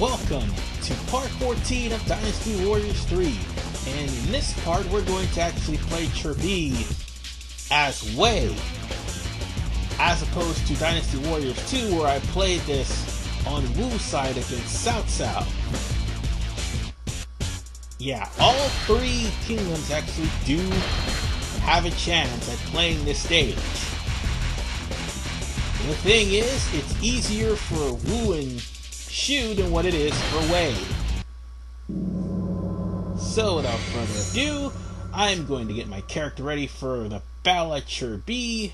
Welcome to part 14 of Dynasty Warriors 3, and in this part we're going to actually play Zhuge as Wei, as opposed to Dynasty Warriors 2 where I played this on Wu side against Cao Cao. Yeah, all three kingdoms actually do have a chance at playing this stage. The thing is, it's easier for Wu and Xu than what it is for Wei. So without further ado, I'm going to get my character ready for the battle at Zhuge,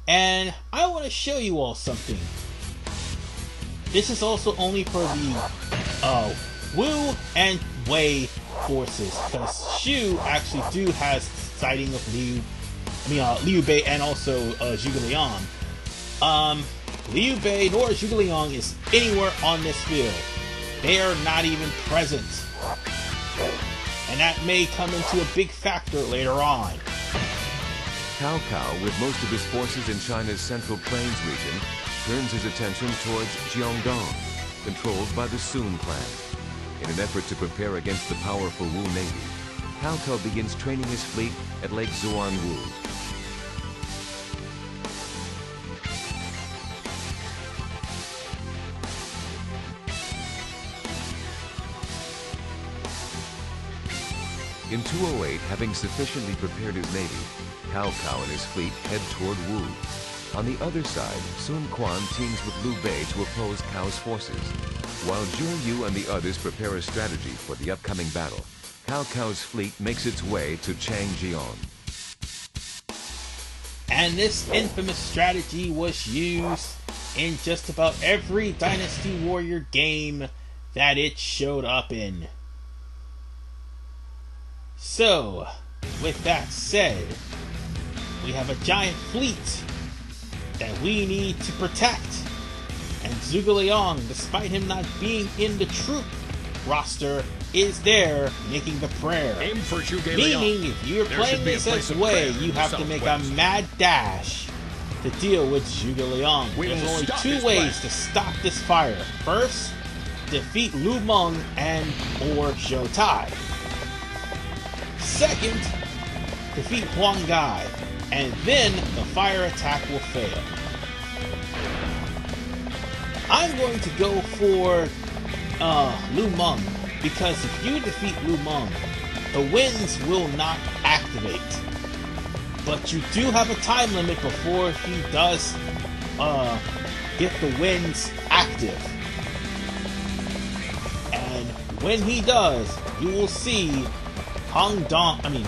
and I want to show you all something. This is also only for the Wu and Wei forces, because Xu actually do has sighting of Liu Bei and also Zhuge Liang. Liu Bei nor Zhuge Liang is anywhere on this field. They are not even present. And that may come into a big factor later on. Cao Cao, with most of his forces in China's Central Plains region, turns his attention towards Jiangdong, controlled by the Sun clan. In an effort to prepare against the powerful Wu Navy, Cao Cao begins training his fleet at Lake Zuanwu. In 208, having sufficiently prepared his navy, Cao Cao and his fleet head toward Wu. On the other side, Sun Quan teams with Liu Bei to oppose Cao's forces. While Zhou Yu and the others prepare a strategy for the upcoming battle, Cao Cao's fleet makes its way to Changjiang. And this infamous strategy was used in just about every Dynasty Warrior game that it showed up in. So, with that said, we have a giant fleet that we need to protect. And Zhuge Liang, despite him not being in the troop roster, is there making the prayer. Aim for Zhuge Liang. Meaning, if you're playing this as Wei, you have to make a mad dash to deal with Zhuge Liang. There's only two ways to stop this fire. First, defeat Lu Meng and or Zhou Tai. Second, defeat Huang Gai, and then the fire attack will fail. I'm going to go for Lu Meng, because if you defeat Lu Meng, the winds will not activate. But you do have a time limit before he does get the winds active. And when he does, you will see Hong Dong and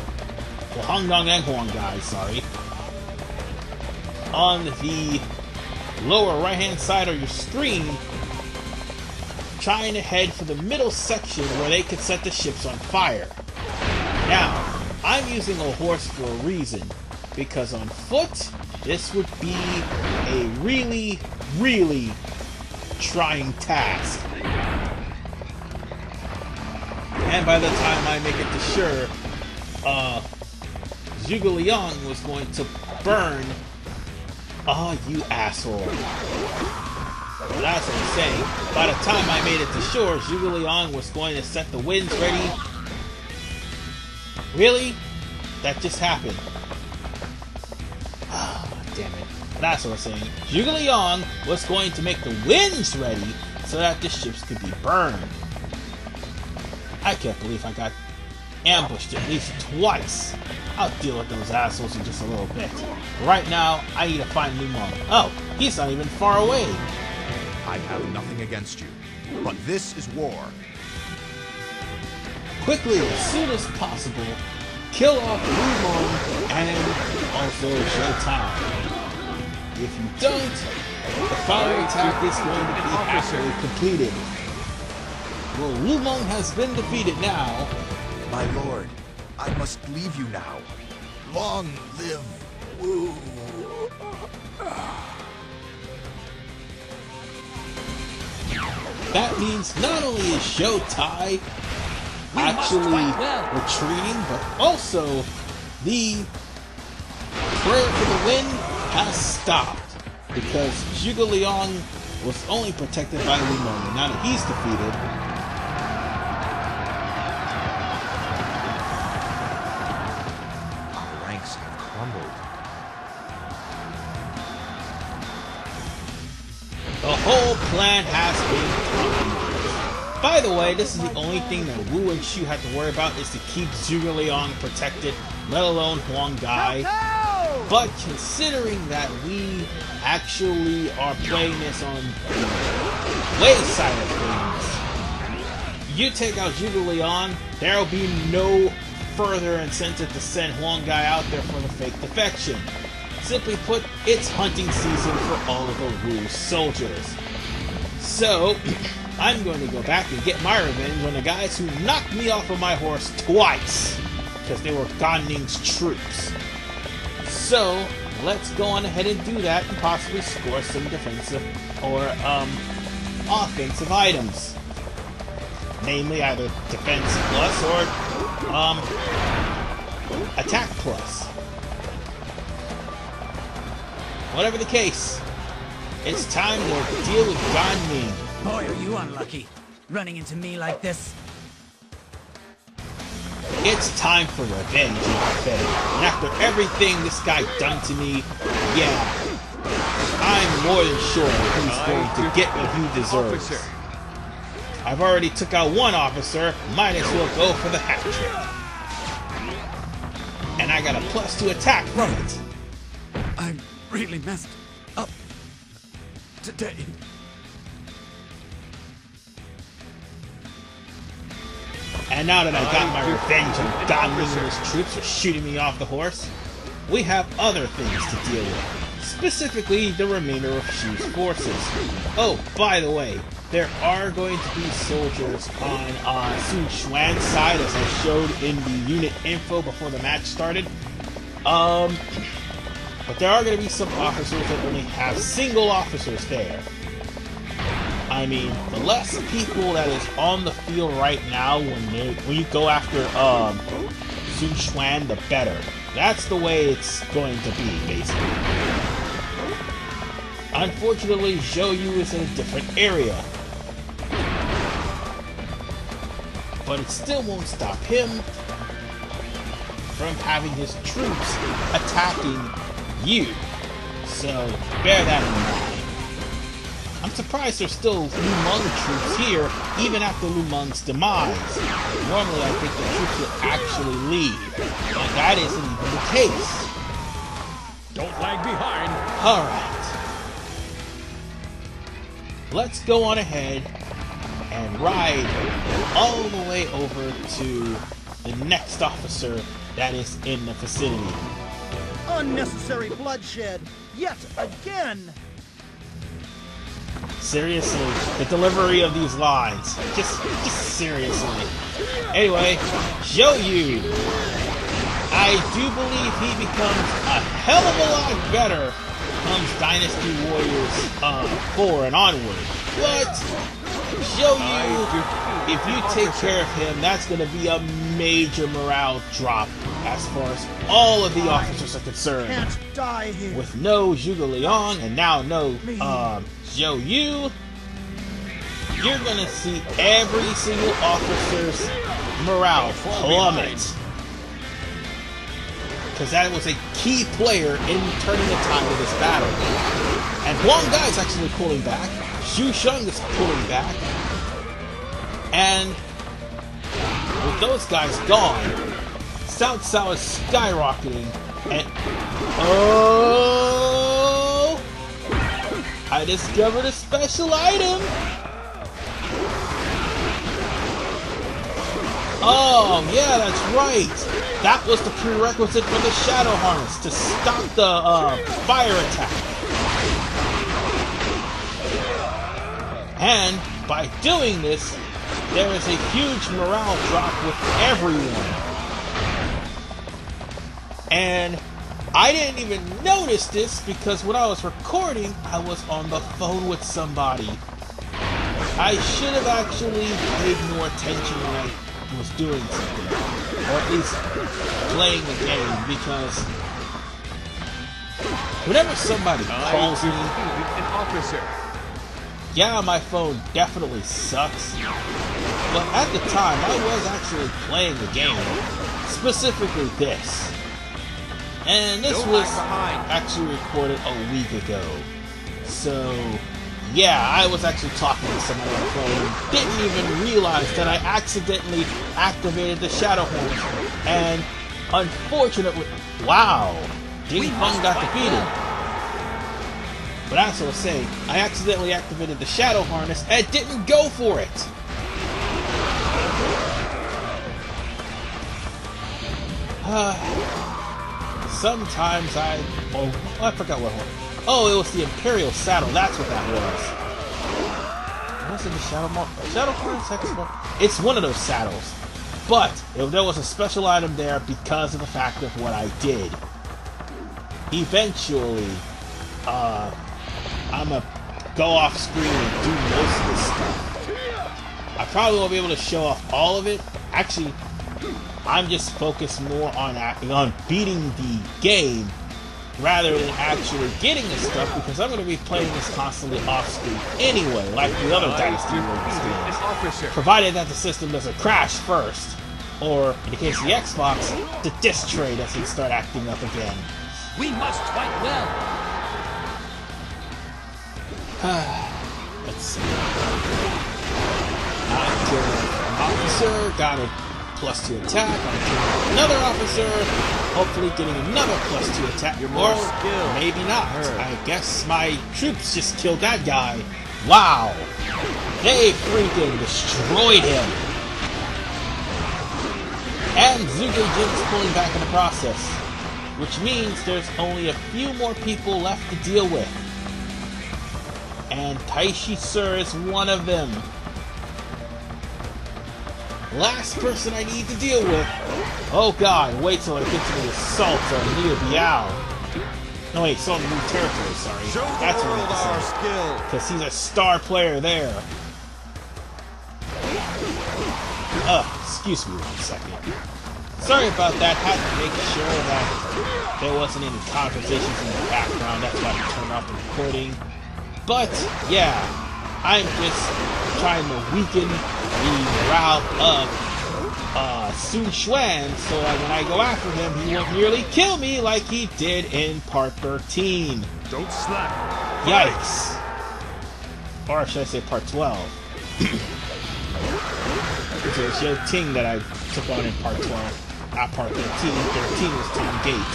Huang Gai, sorry, on the lower right hand side of your screen, trying to head for the middle section where they could set the ships on fire. Now, I'm using a horse for a reason, because on foot, this would be a really, really trying task. And by the time I make it to Sure, Zhuge Liang was going to burn. Oh, you asshole. Well, that's what I'm saying. By the time I made it to shore, Zhuge Liang was going to set the winds ready. Really? That just happened. Oh, damn it. That's what I'm saying. Zhuge Liang was going to make the winds ready so that the ships could be burned. I can't believe I got ambushed at least twice. I'll deal with those assholes in just a little bit. But right now, I need to find Lu Meng. Oh, he's not even far away. I have nothing against you, but this is war. Quickly, as soon as possible, kill off Lu Meng and also Zhou Tai. If you don't, the fire attack is going to be halfway completed. Well, Lu Meng has been defeated now. My lord, I must leave you now. Long live Wu. That means not only is Zhou Tai actually retreating, but also the prayer for the wind has stopped, because Zhuge Liang was only protected by Lu Meng. Now that he's defeated, Our ranks have crumbled. the whole plan has been compromised. By the way, this is the only thing that Wu and Xu have to worry about is to keep Zhuge Liang protected, let alone Huang Gai. But considering that we actually are playing this on the way side of things, you take out Zhuge Liang, there will be no further incentive to send Huang Gai out there for the fake defection. Simply put, it's hunting season for all of the Wu soldiers. So, I'm going to go back and get my revenge on the guys who knocked me off of my horse twice, because they were Gan Ning's troops. So, let's go on ahead and do that and possibly score some defensive or offensive items. Namely, either defense plus or attack plus. Whatever the case, it's time to deal with Gan Ning. Boy, are you unlucky, running into me like this. It's time for revenge, Fed. And after everything this guy done to me, yeah, I'm more than sure he's going to get what he deserves. Officer. I've already took out one officer, might as well go for the hat trick. And I got a +2 attack from it. I really messed up today. And now that I got my revenge on Gan Ning and his troops for shooting me off the horse, we have other things to deal with. Specifically, the remainder of Xu's forces. Oh, by the way, there are going to be soldiers on Sun Xuan's side, as I showed in the unit info before the match started. But there are going to be some officers that only have single officers there. I mean, the less people that is on the field right now when you go after Sun Xuan, the better. That's the way it's going to be, basically. Unfortunately, Zhou Yu is in a different area. But it still won't stop him from having his troops attacking you. So, bear that in mind. I'm surprised there's still Lu Meng troops here, even after Lu Meng's demise. Normally, I think the troops would actually leave, but that isn't even the case. Don't lag behind. Alright. Let's go on ahead and ride all the way over to the next officer that is in the vicinity. Unnecessary bloodshed, yet again! Seriously, the delivery of these lines. Just seriously. Anyway, Zhou Yu. I do believe he becomes a hell of a lot better comes Dynasty Warriors 4 and onward. But Zhou Yu, if you take care of him, that's going to be a major morale drop as far as all of the officers are concerned. Can't die here. With no Zhuge Liang and now no Zhou Yu, you're gonna see every single officer's morale plummet. Because that was a key player in turning the tide of this battle. And Huang Gai is actually pulling back. Xu Sheng is pulling back. And with those guys gone, Cao Cao is skyrocketing. And oh, I discovered a special item. Oh, yeah, that's right. That was the prerequisite for the Shadow Harness, to stop the fire attack. And by doing this, there is a huge morale drop with everyone. And I didn't even notice this because when I was recording, I was on the phone with somebody. I should have actually paid more attention when I was doing something, or at least playing the game, because whenever somebody calls me, An officer. yeah, my phone definitely sucks, but at the time I was actually playing the game, specifically this. And this was actually recorded a week ago. So, yeah, I was actually talking to someone on the phone, didn't even realize that I accidentally activated the Shadow Horn. And unfortunately, wow, Zhang He got defeated. But as I was saying, I accidentally activated the Shadow Harness and didn't go for it. Sometimes I forgot what horn. Oh, it was the Imperial Saddle. That's what that was. Was it the Shadow Harness? It's one of those saddles. But there was a special item there because of the fact of what I did. Eventually, I'm gonna go off screen and do most of this stuff. I probably won't be able to show off all of it. Actually, I'm just focused more on beating the game rather than actually getting this stuff, because I'm going to be playing this constantly off screen anyway, like the other Dynasty games. Provided that the system doesn't crash first, or in the case of the Xbox, the disc tray doesn't start acting up again. We must fight well. Let's see. I killed an officer, got a +2 attack. I'm killing another officer, hopefully getting another +2 attack. Or maybe not. I guess my troops just killed that guy. Wow! They freaking destroyed him. And Zhuge is pulling back in the process, which means there's only a few more people left to deal with. And Taishi Sir is one of them. Last person I need to deal with. Oh god, wait till I get to the assault on Liu Biao. No wait, assault on new territory, sorry. That's what I meant to say. Because he's a star player there. Excuse me 1 second. Sorry about that, had to make sure that there wasn't any conversations in the background, that's why I turned off the recording. But, yeah, I'm just trying to weaken the morale of Xu Huang so that when I go after him, he won't nearly kill me like he did in part 13. Don't slack. Yikes. Or should I say part 12? It's a Xiahou Ting that I took on in part 12. Not part 13. 13 was Tom Gate.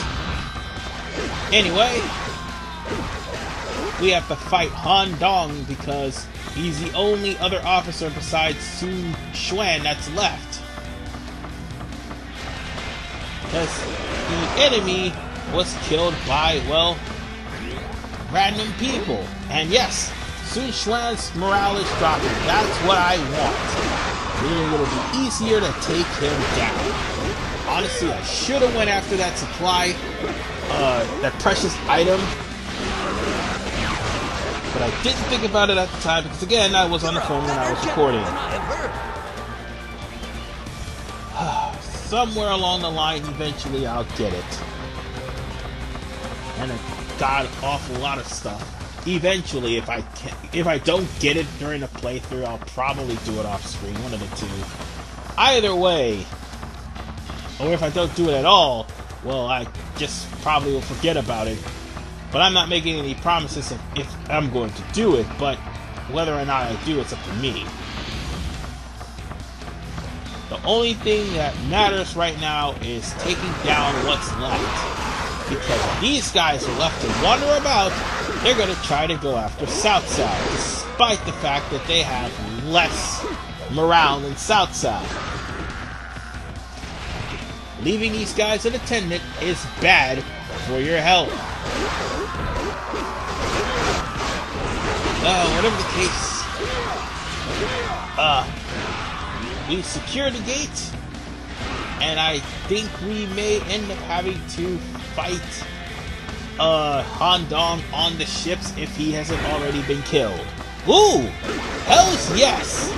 Anyway, we have to fight Han Dong because he's the only other officer besides Xu Huang that's left. Because the enemy was killed by, well, random people. And yes, Xu Huang's morale is dropping. That's what I want. Meaning it'll be easier to take him down. Honestly, I should have went after that supply, that precious item. But I didn't think about it at the time because, again, I was on the phone when I was recording. Somewhere along the line, eventually I'll get it. And I got an awful lot of stuff. Eventually, if I don't get it during the playthrough, I'll probably do it off screen, one of the two. Either way, or if I don't do it at all, well, I just probably will forget about it. But I'm not making any promises if I'm going to do it, but whether or not I do, it's up to me. The only thing that matters right now is taking down what's left. Because if these guys are left to wander about, they're going to try to go after South South, despite the fact that they have less morale than South South. Leaving these guys unattended is bad for your health. Whatever the case, we secured the gate, and I think we may end up having to fight Han Dong on the ships if he hasn't already been killed. Ooh! Hells yes!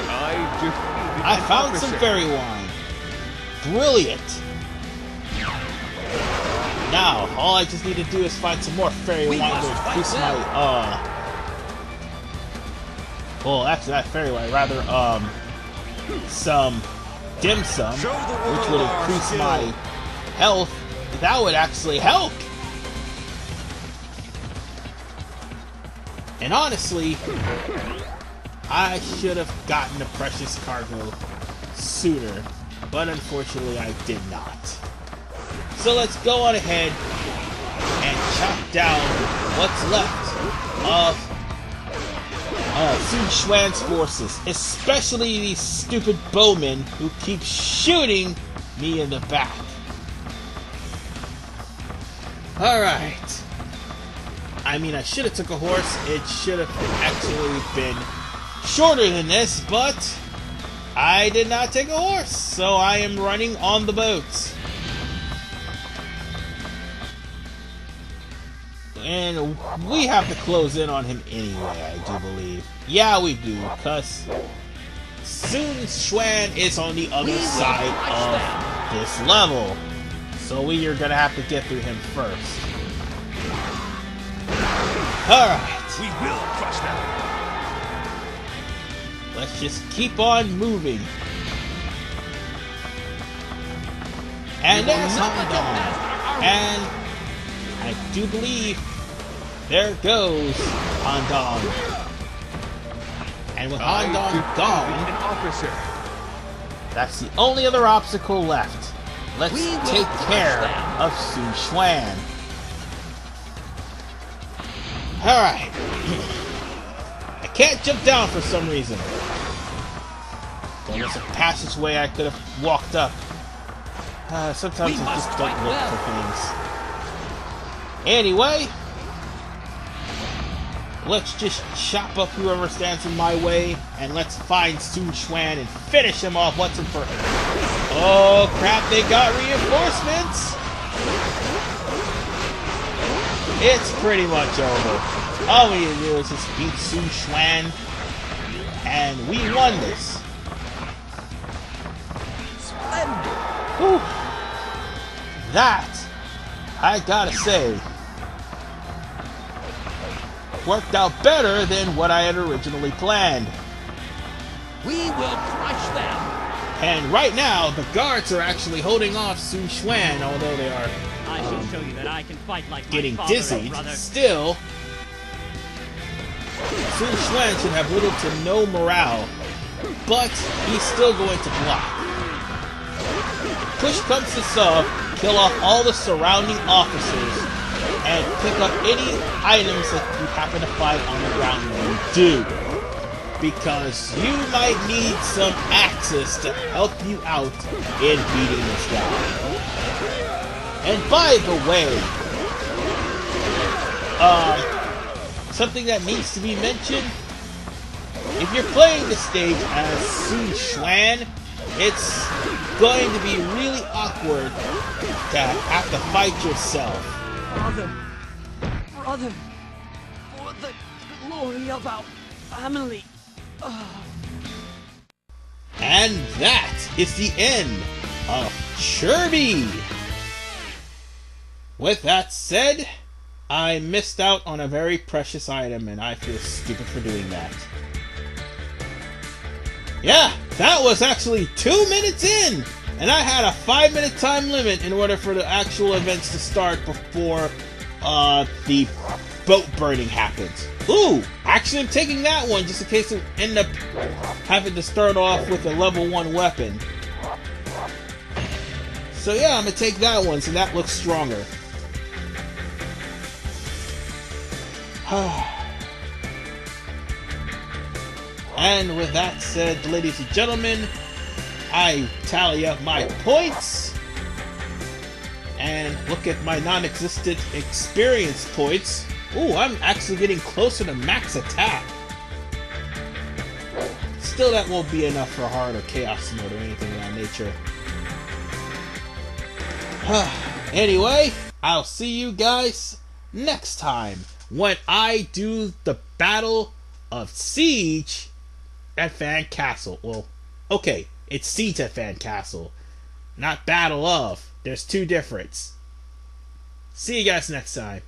I found some fairy wine. Brilliant! Now, all I just need to do is find some more fairy wine to increase my, well, actually not fairy light, rather, some dim sum, which would increase my health. That would actually help. And honestly, I should have gotten the precious cargo sooner, but unfortunately I did not. So let's go on ahead and chop down what's left of Xu Huang's forces, especially these stupid bowmen who keep shooting me in the back. Alright. I mean, I should have took a horse. It should have actually been shorter than this, but I did not take a horse, so I am running on the boats. And we have to close in on him anyway, I do believe. Yeah, we do, because Xu Huang is on the other side of this level. So we are going to have to get through him first. Alright. We will crush them. Let's just keep on moving. And there's Han Dong. And I do believe there goes Han Dong. And with Han Dong gone, that's the only other obstacle left. Let's take care of Xu Huang. Alright. I can't jump down for some reason. There was a passageway I could have walked up. Sometimes I just don't look for things. Anyway, let's just chop up whoever stands in my way, and let's find Xu Huang and finish him off once and for all. Oh crap, they got reinforcements! It's pretty much over. All we need to do is just beat Xu Huang, and we won this. Splendid! Whew. That, I gotta say, worked out better than what I had originally planned. We will crush them. And right now, the guards are actually holding off Xu Huang, although they are I shall show you that I can fight like getting my father, dizzied. brother. Still, Xu Huang should have little to no morale, but he's still going to block. Push comes to shove, kill off all the surrounding officers, and pick up any items that you happen to find on the ground when you do. Because you might need some axes to help you out in beating this guy. And by the way, something that needs to be mentioned, if you're playing the stage as Xu Huang, it's going to be really awkward to have to fight yourself. Brother, for the glory of our family. And that is the end of Kirby. With that said, I missed out on a very precious item, and I feel stupid for doing that. Yeah, that was actually 2 minutes in! And I had a 5-minute time limit in order for the actual events to start before the boat burning happens. Ooh, actually I'm taking that one just in case I end up having to start off with a level 1 weapon. So yeah, I'm gonna take that one, so that looks stronger. And with that said, ladies and gentlemen, I tally up my points and look at my non-existent experience points. Ooh, I'm actually getting closer to max attack. Still, that won't be enough for hard or chaos mode or anything of that nature. Anyway, I'll see you guys next time when I do the Battle of Siege at Fan Castle. Well, okay, it's Siege at Fan Castle, not Battle of. There's two differences. See you guys next time.